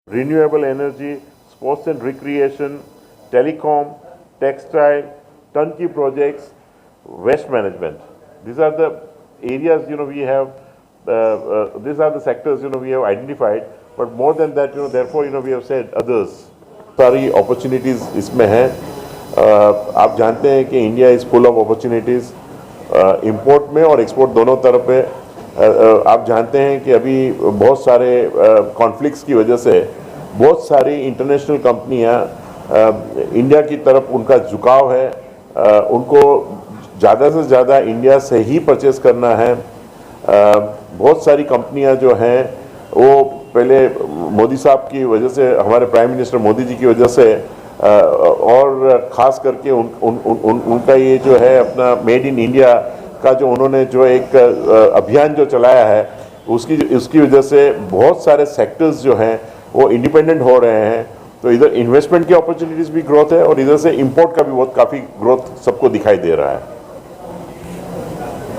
renewable energy, sports and recreation, telecom, textile, turnkey projects, waste management. These are the areas we have. These are the sectors we have identified. But more than that, therefore we have said others. सारी opportunities इसमें हैं. आप जानते हैं कि India is full of opportunities import में और export दोनों तरफ पे. आप जानते हैं कि अभी बहुत सारे कॉन्फ्लिक्ट्स की वजह से बहुत सारी इंटरनेशनल कंपनियां इंडिया की तरफ उनका झुकाव है. उनको ज़्यादा से ज़्यादा इंडिया से ही परचेज़ करना है. बहुत सारी कंपनियां जो हैं वो पहले मोदी साहब की वजह से, हमारे प्राइम मिनिस्टर मोदी जी की वजह से और ख़ास करके उनका ये जो है अपना मेड इन इंडिया का जो उन्होंने जो एक अभियान जो चलाया है उसकी वजह से बहुत सारे सेक्टर्स जो हैं वो इंडिपेंडेंट हो रहे हैं. तो इधर इन्वेस्टमेंट की अपॉर्चुनिटीज़ भी ग्रोथ है और इधर से इंपोर्ट का भी बहुत काफ़ी ग्रोथ सबको दिखाई दे रहा है.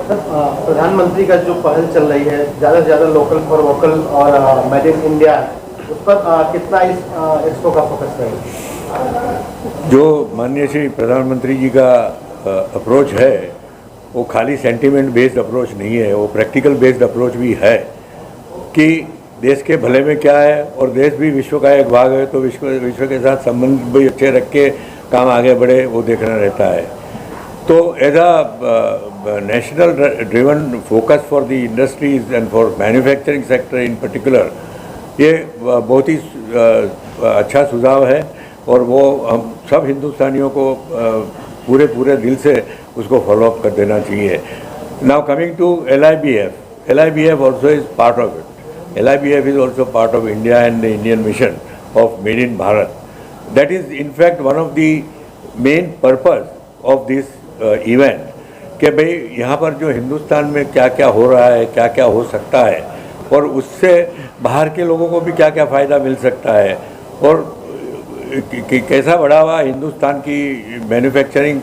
प्रधानमंत्री का जो पहल चल रही है ज़्यादा से ज़्यादा लोकल फॉर वोकल और मेड इन इंडिया, उस पर कितना इस एक्सपो का फोकस रहेगा? जो माननीय श्री प्रधानमंत्री जी का अप्रोच है वो खाली सेंटीमेंट बेस्ड अप्रोच नहीं है, वो प्रैक्टिकल बेस्ड अप्रोच भी है कि देश के भले में क्या है और देश भी विश्व का एक भाग है, तो विश्व के साथ संबंध भी अच्छे रख के काम आगे बढ़े वो देखना रहता है. तो as a national driven focus for the industries and for manufacturing sector in particular, ये बहुत ही अच्छा सुझाव है और वो हम सब हिंदुस्तानियों को पूरे दिल से उसको फॉलोअप कर देना चाहिए. Now coming to LIBF also is part of it. LIBF is also part of India and the Indian mission of Made in Bharat. That is in fact one of the main purpose of this event कि भाई यहाँ पर जो हिंदुस्तान में क्या क्या हो रहा है, क्या क्या हो सकता है और उससे बाहर के लोगों को भी क्या क्या फ़ायदा मिल सकता है और कैसा बढ़ावा हिंदुस्तान की मैन्युफैक्चरिंग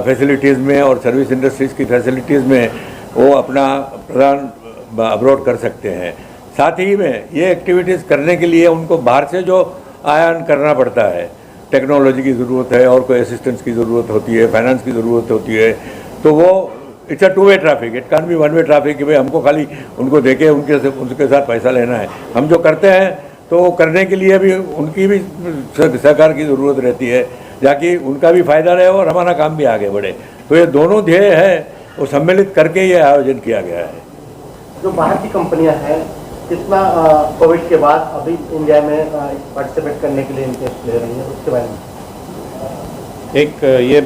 फैसिलिटीज़ में और सर्विस इंडस्ट्रीज़ की फैसिलिटीज़ में वो अपना प्रदान अब्रॉड कर सकते हैं. साथ ही में ये एक्टिविटीज़ करने के लिए उनको बाहर से जो आयान करना पड़ता है, टेक्नोलॉजी की ज़रूरत है और कोई असिस्टेंस की ज़रूरत होती है, फाइनेंस की ज़रूरत होती है, तो वो it's a two way traffic. It can be one way traffic कि भाई हमको खाली उनको देके उनके साथ पैसा लेना है. हम जो करते हैं तो करने के लिए भी उनकी भी सहकार की ज़रूरत रहती है ताकि उनका भी फ़ायदा रहे और हमारा काम भी आगे बढ़े. तो ये दोनों ध्येय है वो सम्मिलित करके ये आयोजन किया गया है. जो बाहर की कंपनियां हैं कितना कोविड के बाद अभी इंडिया में पार्टिसिपेट करने के लिए इंटरेस्ट ले रही है, उसके बारे में एक ये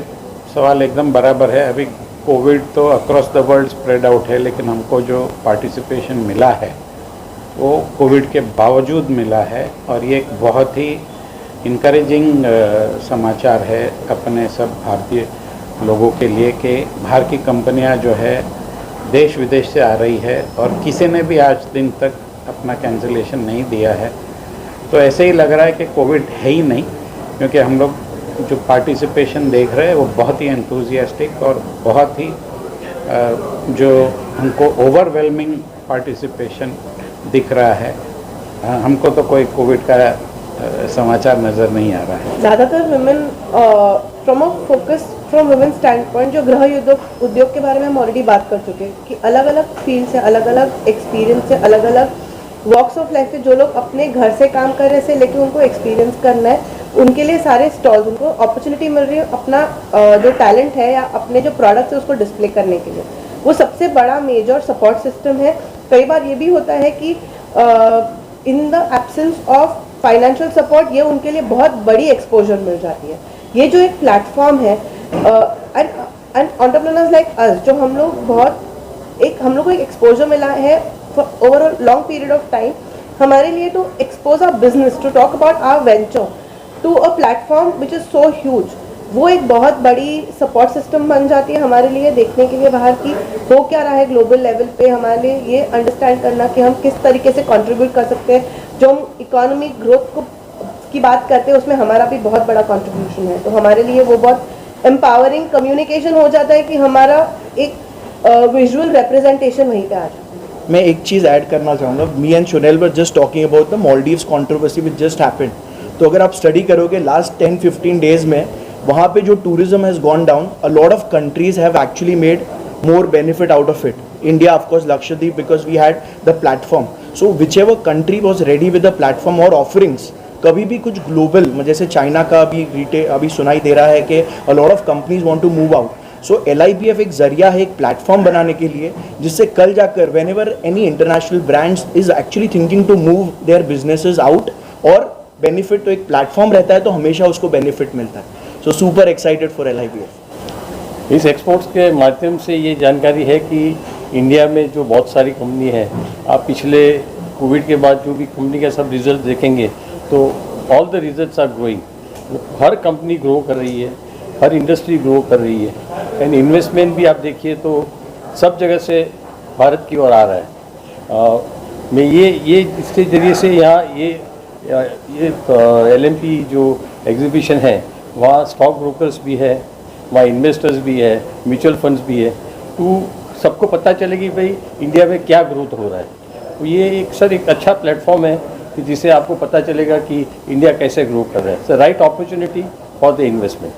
सवाल एकदम बराबर है. अभी कोविड तो across the world spread out है, लेकिन हमको जो पार्टिसिपेशन मिला है वो कोविड के बावजूद मिला है और ये एक बहुत ही इनकरेजिंग समाचार है अपने सब भारतीय लोगों के लिए कि बाहर की कंपनियां जो है देश विदेश से आ रही है और किसी ने भी आज दिन तक अपना कैंसिलेशन नहीं दिया है. तो ऐसे ही लग रहा है कि कोविड है ही नहीं, क्योंकि हम लोग जो पार्टिसिपेशन देख रहे हैं वो बहुत ही एंथुजियास्टिक और बहुत ही जो हमको ओवरवेलमिंग पार्टिसिपेशन दिख रहा है. हमको तो कोई कोविड का समाचार नज़र नहीं आ रहा है. ज़्यादातर women from a focus from women stand point जो गृह उद्योग के बारे में हम ऑलरेडी बात कर चुके हैं कि अलग अलग फील्ड से, अलग अलग एक्सपीरियंस से, अलग अलग वॉक्स ऑफ लाइफ से जो लोग अपने घर से काम कर रहे हैं लेकिन उनको एक्सपीरियंस करना है, उनके लिए सारे स्टॉल्स, उनको अपॉर्चुनिटी मिल रही है अपना जो टैलेंट है या अपने जो प्रोडक्ट्स है उसको डिस्प्ले करने के लिए. वो सबसे बड़ा मेजर सपोर्ट सिस्टम है. कई बार ये भी होता है कि in the absence of financial support ये उनके लिए बहुत बड़ी एक्सपोजर मिल जाती है. ये जो एक प्लेटफॉर्म है एंड एंटरप्रेन्योर्स लाइक अस, जो हम लोग को एक एक्सपोजर मिला है over a long period of time हमारे लिए to expose our business, to talk about our venture to a platform which is so huge. वो एक बहुत बड़ी सपोर्ट सिस्टम बन जाती है हमारे लिए देखने के लिए बाहर की हो क्या रहा है ग्लोबल लेवल पे. हमारे लिए ये अंडरस्टैंड करना कि हम किस तरीके से कंट्रीब्यूट कर सकते हैं. जो हम इकोनॉमिक ग्रोथ की बात करते हैं उसमें हमारा भी बहुत बड़ा कंट्रीब्यूशन है. तो हमारे लिए वो बहुत एम्पावरिंग कम्युनिकेशन हो जाता है कि हमारा एक विजुअल रिप्रेजेंटेशन वहीं पे आ जाता है. मैं एक चीज़ ऐड करना चाहूँगा. Me and Shunel were just talking about the Maldives controversy which just happened. तो अगर आप स्टडी करोगे लास्ट 10-15 डेज में वहाँ पे जो tourism has gone down, a lot of countries have actually made more benefit out of it. India, of course, Lakshadweep, because we had the platform. So whichever country was ready with the platform or offerings, कभी भी कुछ global, जैसे China का अभी सुनाई दे रहा है कि a lot of companies want to move out. So LIPF एक जरिया है, एक प्लेटफॉर्म बनाने के लिए, जिससे कल जाकर whenever any international brands is actually thinking to move their businesses out और बेनिफिट तो एक प्लेटफॉर्म रहता है तो हमेशा उसको बेनिफिट मिलता है. So super excited for LIPF. इस एक्सपोर्ट्स के माध्यम से ये जानकारी है कि इंडिया में जो बहुत सारी कंपनी है, आप पिछले कोविड के बाद जो भी कंपनी का सब रिजल्ट देखेंगे तो all the results are growing. हर कंपनी ग्रो कर रही है, हर इंडस्ट्री ग्रो कर रही है. एंड इन्वेस्टमेंट भी आप देखिए तो सब जगह से भारत की ओर आ रहा है. मैं ये इसके ज़रिए से यहाँ ये LMP जो एग्जीबिशन है वहाँ स्टॉक ब्रोकर्स भी है, वहाँ इन्वेस्टर्स भी है, म्यूचुअल फंड्स भी है, तो सबको पता चले कि भाई इंडिया में क्या ग्रोथ हो रहा है. तो ये एक अच्छा प्लेटफॉर्म है कि जिससे आपको पता चलेगा कि इंडिया कैसे ग्रो कर रहा है. It's a right opportunity for the investment.